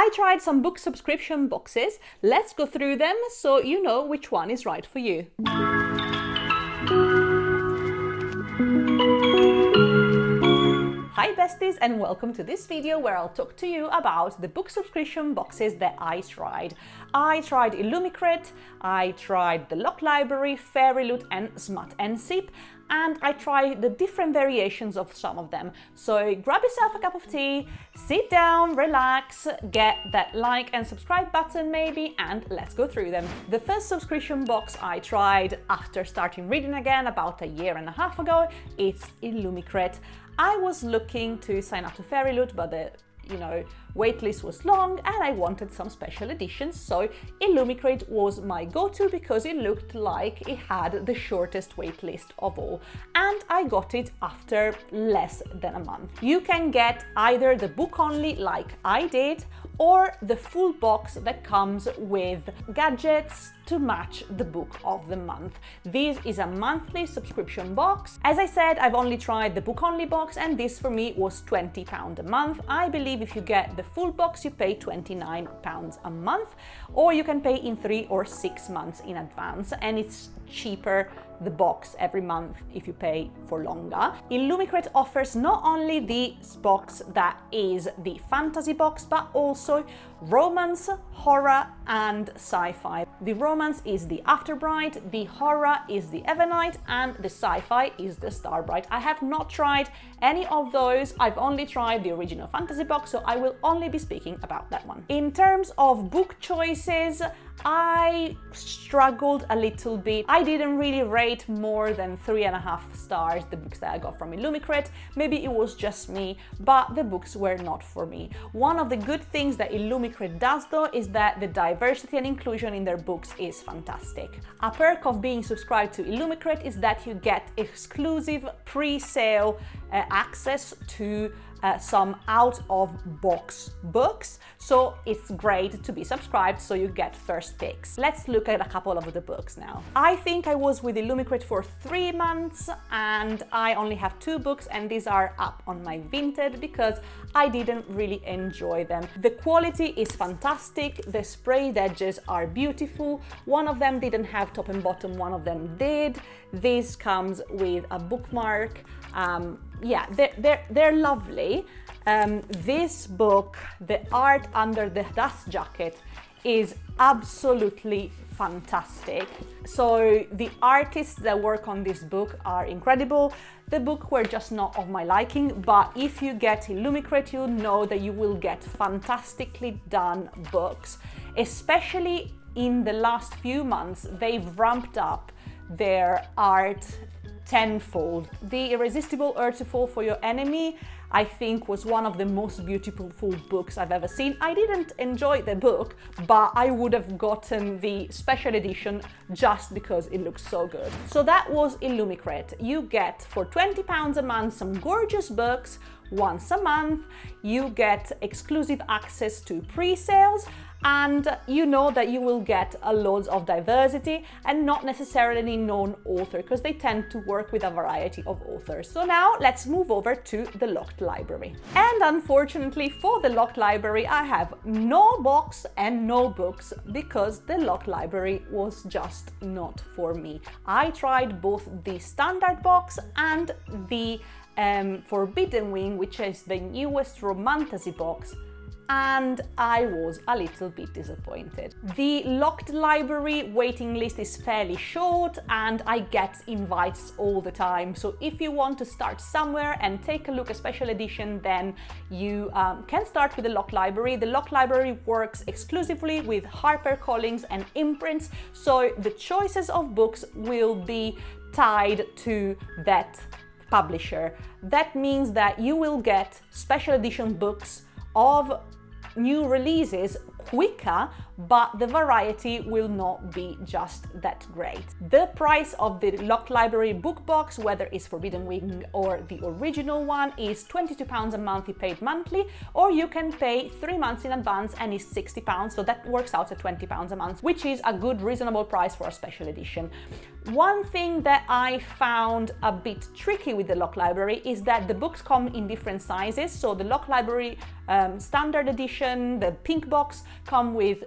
I tried some book subscription boxes. Let's go through them so you know which one is right for you. Hi besties, and welcome to this video where I'll talk to you about the book subscription boxes that I tried. I tried Illumicrate, I tried the Lock Library, Fairyloot and Smut Sip, and I tried the different variations of some of them. So grab yourself a cup of tea, sit down, relax, get that like and subscribe button maybe, and let's go through them. The first subscription box I tried after starting reading again about a year and a half ago, it's Illumicrate. I was looking to sign up to Fairyloot, but the waitlist was long and I wanted some special editions, so Illumicrate was my go-to because it looked like it had the shortest waitlist of all, and I got it after less than a month. You can get either the book only like I did, or the full box that comes with gadgets to match the book of the month. This is a monthly subscription box. As I said, I've only tried the book only box, and this for me was £20 a month. I believe if you get the full box you pay £29 a month, or you can pay in 3 or 6 months in advance, and it's cheaper the box every month if you pay for longer. Illumicrate offers not only the box that is the fantasy box, but also romance, horror and sci-fi. The romance is the Afterbright, the horror is the Evernight, and the sci-fi is the Starbright. I have not tried any of those. I've only tried the original fantasy box, so I will only be speaking about that one. In terms of book choices, I struggled a little bit. I didn't really rate more than 3.5 stars the books that I got from Illumicrate. Maybe it was just me, but the books were not for me. One of the good things that Illumicrate does though is that the diversity and inclusion in their books is fantastic. A perk of being subscribed to Illumicrate is that you get exclusive pre-sale access to some out-of-box books, so it's great to be subscribed so you get first picks. Let's look at a couple of the books now. I think I was with Illumicrate for 3 months and I only have 2 books, and these are up on my Vinted because I didn't really enjoy them. The quality is fantastic, the sprayed edges are beautiful. One of them didn't have top and bottom, one of them did. This comes with a bookmark. Yeah, they're lovely. This book, the art under the dust jacket, is absolutely fantastic. So the artists that work on this book are incredible. The book were just not of my liking, but if you get Illumicrate, you know that you will get fantastically done books. Especially in the last few months, they've ramped up their art tenfold. The Irresistible Urge to Fall for Your Enemy, I think, was one of the most beautiful books I've ever seen. I didn't enjoy the book, but I would have gotten the special edition just because it looks so good. So that was Illumicrate. You get for £20 a month some gorgeous books once a month. You get exclusive access to pre-sales, and you know that you will get a loads of diversity and not necessarily known author, because they tend to work with a variety of authors. So now let's move over to the Locked Library. And unfortunately for the Locked Library, I have no box and no books because the Locked Library was just not for me. I tried both the standard box and the Forbidden Wing, which is the newest romantasy box, and I was a little bit disappointed. The Locked Library waiting list is fairly short and I get invites all the time. So if you want to start somewhere and take a look at special edition, then you can start with the Locked Library. The Locked Library works exclusively with HarperCollins and imprints, so the choices of books will be tied to that publisher. That means that you will get special edition books of new releases quicker, but the variety will not be just that great. The price of the Lock Library book box, whether it's Forbidden Wing or the original one, is £22 a month if paid monthly, or you can pay 3 months in advance and it's £60, so that works out at £20 a month, which is a good, reasonable price for a special edition. One thing that I found a bit tricky with the Lock Library is that the books come in different sizes. So the Lock Library standard edition, the pink box, come with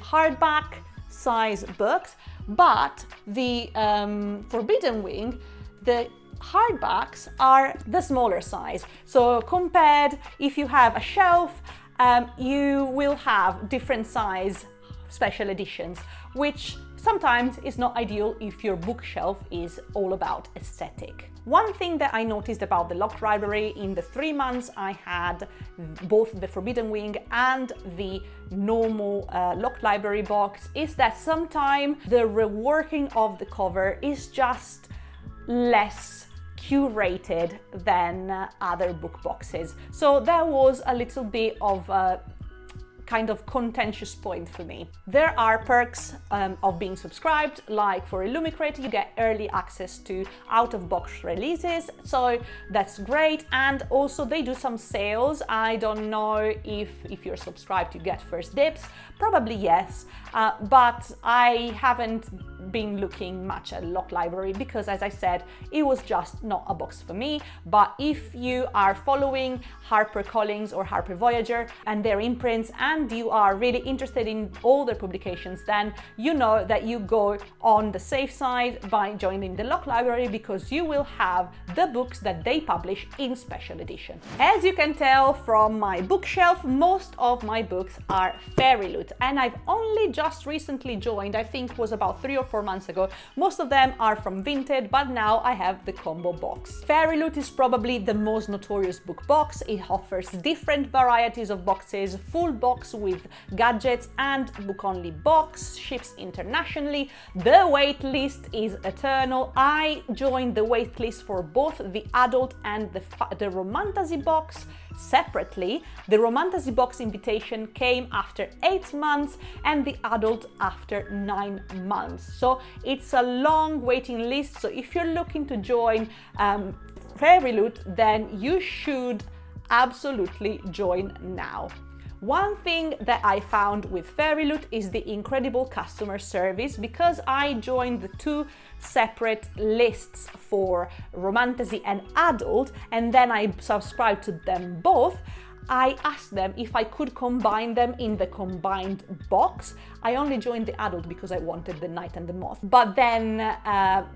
hardback size books, but the Forbidden Wing, the hardbacks are the smaller size. So compared, if you have a shelf, you will have different size special editions, which sometimes is not ideal if your bookshelf is all about aesthetic. One thing that I noticed about the Lock Library in the 3 months I had both the Forbidden Wing and the normal Lock Library box is that sometimes the reworking of the cover is just less curated than other book boxes. So that was a little bit of a kind of contentious point for me. There are perks of being subscribed, like for Illumicrate you get early access to out-of-box releases, so that's great, and also they do some sales. I don't know if you're subscribed you get first dibs, probably yes, but I haven't been looking much at Lock Library because, as I said, it was just not a box for me. But if you are following HarperCollins or Harper Voyager and their imprints and you are really interested in all their publications, then you know that you go on the safe side by joining the Lock Library, because you will have the books that they publish in special edition. As you can tell from my bookshelf, most of my books are Fairyloot, and I've only just recently joined, I think was about 3 or 4 months ago. Most of them are from Vinted, but now I have the combo box. Fairyloot is probably the most notorious book box. It offers different varieties of boxes, full box with gadgets and book-only box, ships internationally. The wait list is eternal. I joined the wait list for both the adult and the Romantasy box separately. The Romantasy box invitation came after 8 months and the adult after 9 months. So it's a long waiting list. So if you're looking to join Fairyloot, then you should absolutely join now. One thing that I found with Fairyloot is the incredible customer service. Because I joined the 2 separate lists for Romantasy and adult, and then I subscribed to them both, I asked them if I could combine them in the combined box. I only joined the adult because I wanted the Knight and the Moth. But then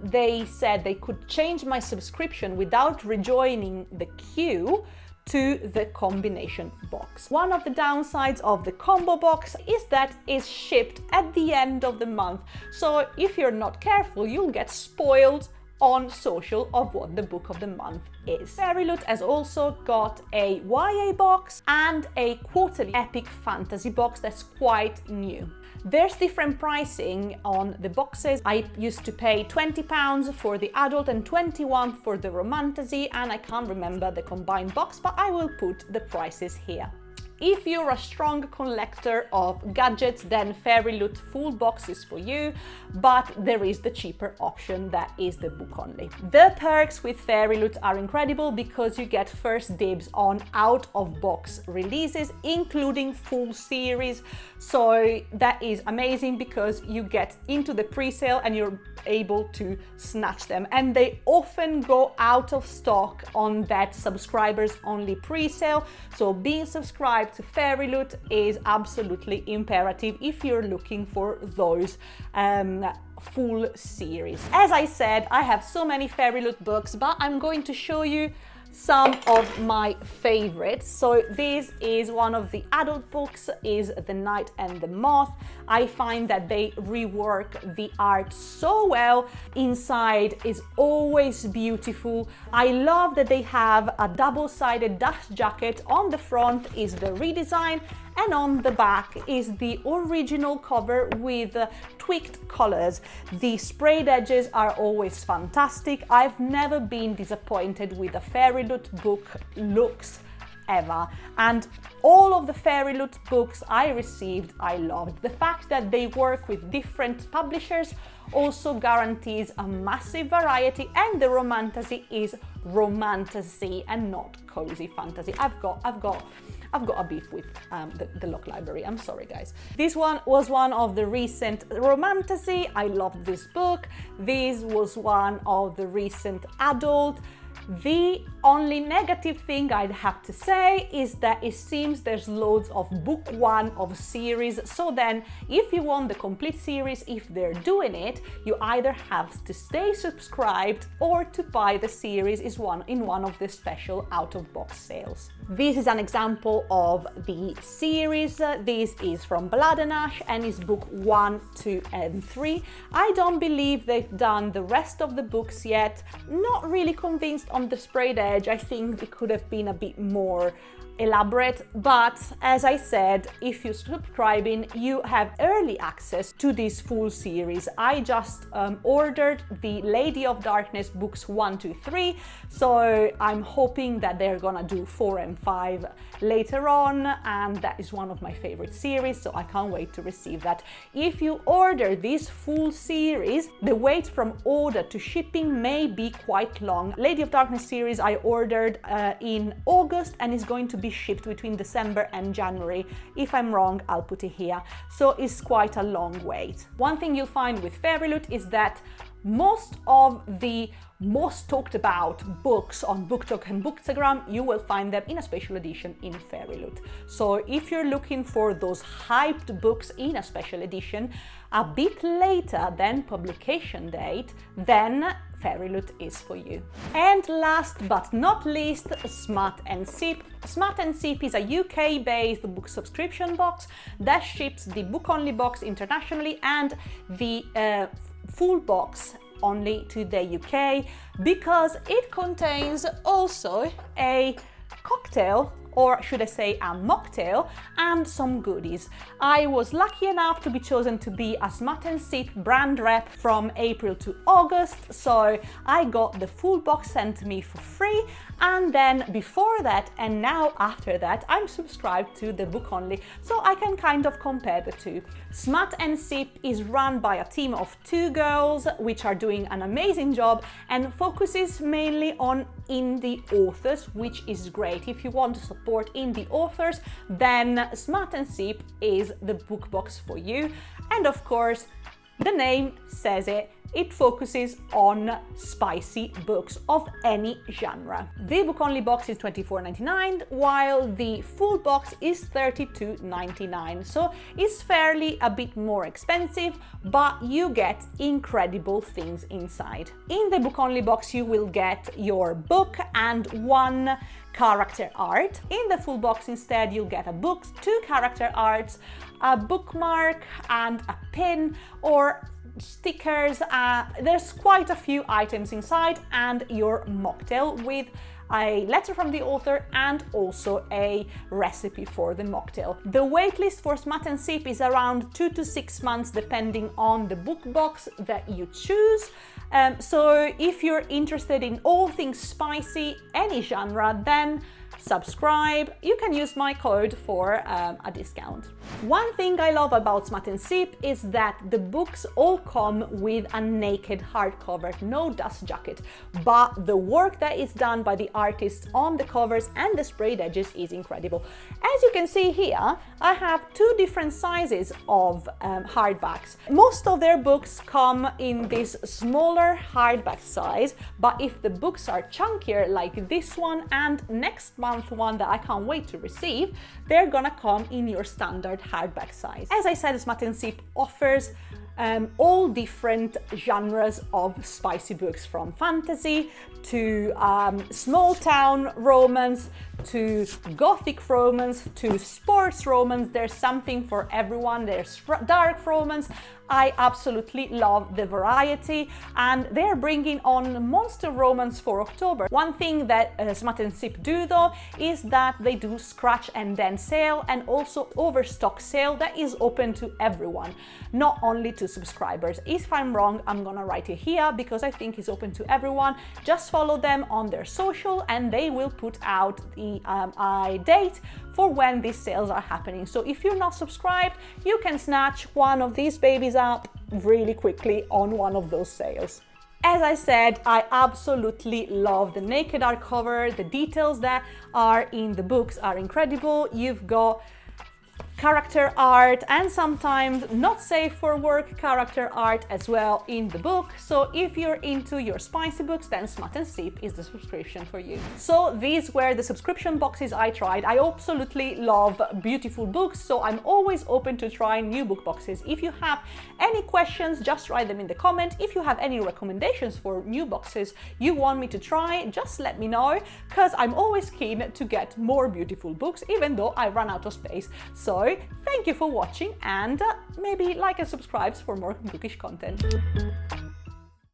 they said they could change my subscription without rejoining the queue to the combination box. One of the downsides of the combo box is that it's shipped at the end of the month. So if you're not careful, you'll get spoiled on social of what the book of the month is. Fairyloot has also got a YA box and a quarterly epic fantasy box that's quite new. There's different pricing on the boxes. I used to pay £20 for the adult and £21 for the Romantasy, and I can't remember the combined box, but I will put the prices here. If you're a strong collector of gadgets, then Fairyloot full box is for you, but there is the cheaper option that is the book only. The perks with Fairyloot are incredible because you get first dibs on out-of-box releases, including full series. So that is amazing because you get into the pre-sale and you're able to snatch them. And they often go out of stock on that subscribers only pre-sale. So being subscribed to Fairyloot is absolutely imperative if you're looking for those full series. As I said, I have so many Fairyloot books, but I'm going to show you some of my favorites. So this is one of the adult books, is The Knight and the Moth. I find that they rework the art so well. Inside is always beautiful. I love that they have a double-sided dust jacket. On the front is the redesign, and on the back is the original cover with tweaked colors. The sprayed edges are always fantastic. I've never been disappointed with a Fairyloot book. Looks ever. And all of the Fairyloot books I received, I loved. The fact that they work with different publishers also guarantees a massive variety, and the romantasy is romantasy and not cozy fantasy. I've got a beef with the Lock Library. I'm sorry, guys. This one was one of the recent romantasy. I loved this book. This was one of the recent adult. The only negative thing I'd have to say is that it seems there's loads of book one of series. So then if you want the complete series, if they're doing it, you either have to stay subscribed or to buy the series in one of the special out-of-box sales. This is an example of the series. This is from Blood and Ash and is book 1, 2 and 3. I don't believe they've done the rest of the books yet. Not really convinced on the sprayed edge. I think it could have been a bit more elaborate, but as I said, if you're subscribing, you have early access to this full series. I just ordered the Lady of Darkness books 1, 2, 3, so I'm hoping that they're gonna do 4 and 5 later on, and that is one of my favorite series, so I can't wait to receive that. If you order this full series, the wait from order to shipping may be quite long. Lady of Darkness series I ordered in August and is going to be shipped between December and January. If I'm wrong, I'll put it here. So it's quite a long wait. One thing you'll find with Fairyloot is that most of the most talked about books on BookTok and Bookstagram, you will find them in a special edition in Fairyloot. So if you're looking for those hyped books in a special edition a bit later than publication date, then Fairyloot is for you. And last but not least, Smut Sip. Smut Sip is a UK-based book subscription box that ships the book-only box internationally and the full box only to the UK, because it contains also a cocktail, or should I say a mocktail, and some goodies. I was lucky enough to be chosen to be a Smut Sip brand rep from April to August, so I got the full box sent to me for free, and then before that and now after that I'm subscribed to the book only, so I can kind of compare the two. Smut Sip is run by a team of 2 girls which are doing an amazing job and focuses mainly on indie authors, which is great. If you want to support indie authors, then Smut Sip is the book box for you. And of course, the name says it, it focuses on spicy books of any genre. The book-only box is £24.99, while the full box is £32.99, so it's fairly a bit more expensive, but you get incredible things inside. In the book-only box, you will get your book and 1 character art. In the full box instead, you'll get a book, 2 character arts, a bookmark and a pin, or stickers. There's quite a few items inside, and your mocktail with a letter from the author and also a recipe for the mocktail. The waitlist for Smut Sip is around 2 to 6 months depending on the book box that you choose. So if you're interested in all things spicy, any genre, then subscribe. You can use my code for a discount. One thing I love about Smut Sip is that the books all come with a naked hardcover, no dust jacket, but the work that is done by the artists on the covers and the sprayed edges is incredible. As you can see here, I have 2 different sizes of hardbacks. Most of their books come in this smaller hardback size, but if the books are chunkier like this one and next month one that I can't wait to receive, they're gonna come in your standard hardback size. As I said, Smut Sip offers all different genres of spicy books, from fantasy to small town romance to gothic romance to sports romance. There's something for everyone. There's dark romance. I absolutely love the variety, and they're bringing on monster romance for October. One thing that Smut Sip do though is that they do scratch and dent sale and also overstock sale that is open to everyone, not only to to subscribers. If I'm wrong, I'm gonna write it here because I think it's open to everyone. Just follow them on their social and they will put out the date for when these sales are happening. So if you're not subscribed, you can snatch one of these babies up really quickly on one of those sales. As I said, I absolutely love the naked art cover. The details that are in the books are incredible. You've got character art and sometimes not safe for work character art as well in the book. So if you're into your spicy books, then Smut Sip is the subscription for you. So these were the subscription boxes I tried. I absolutely love beautiful books, so I'm always open to trying new book boxes. If you have any questions, just write them in the comment. If you have any recommendations for new boxes you want me to try, just let me know, because I'm always keen to get more beautiful books, even though I run out of space. So thank you for watching, and maybe like and subscribe for more bookish content.